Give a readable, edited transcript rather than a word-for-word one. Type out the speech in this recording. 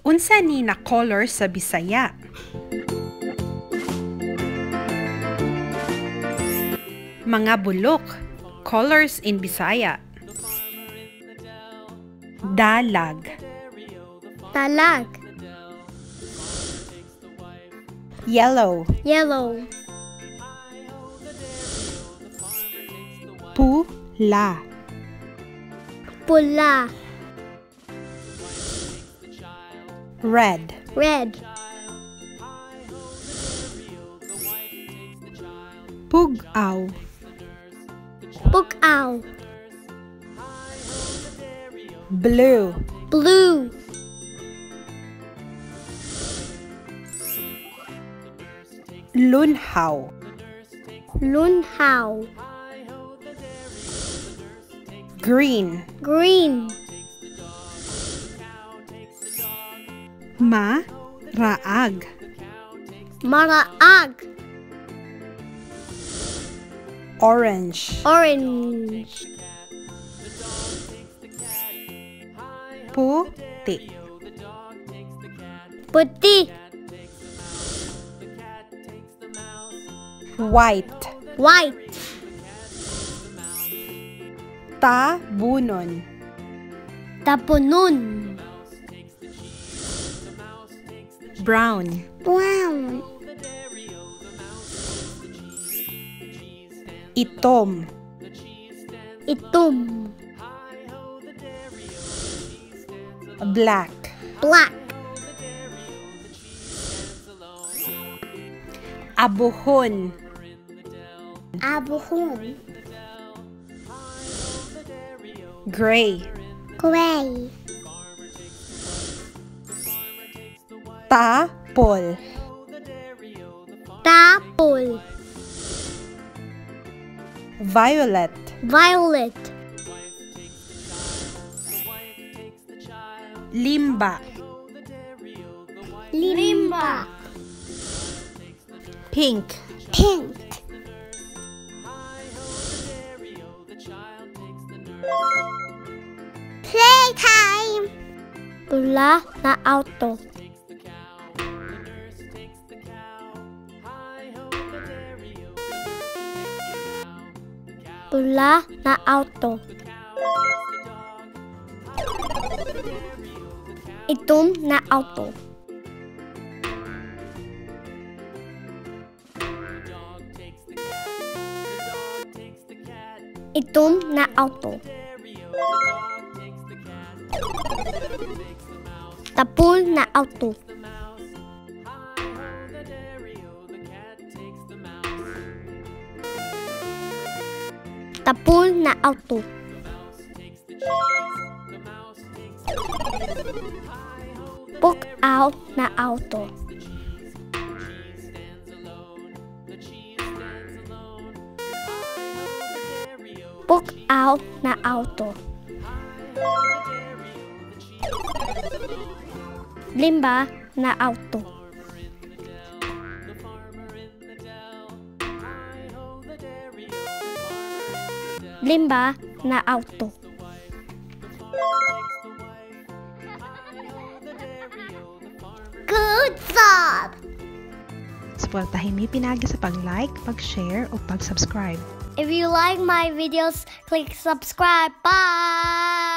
Unsa ni na color sa Bisaya? Mga bulok. Colors in Bisaya. Dalag. Talag. Yellow. Yellow. Pula. Pula. Red. Red. Pugaw. Pugaw. Blue. Blue. Lunhaw. Lunhaw. Green. Green. Maraag. Maraag. Orange. Orange. Puti. Puti. White. White. Tabunon. Tapunon. Brown. Brown. Itom. Itom. Black. Black. Abuhon. Abuhon. Gray. Gray. Tapol. Tapol. Violet. Violet. Limba. Limba. Pink. Pink. Playtime. Pula na auto. Pula na auto. Itom na auto. Itom na auto. Tapul na auto. Tapul na auto. Pugaw na auto. Pugaw na auto. Limba na auto. Limba na auto. Good job! Suportahin mi pinagi sa pag-like, pag-share, o pag-subscribe. If you like my videos, click subscribe. Bye!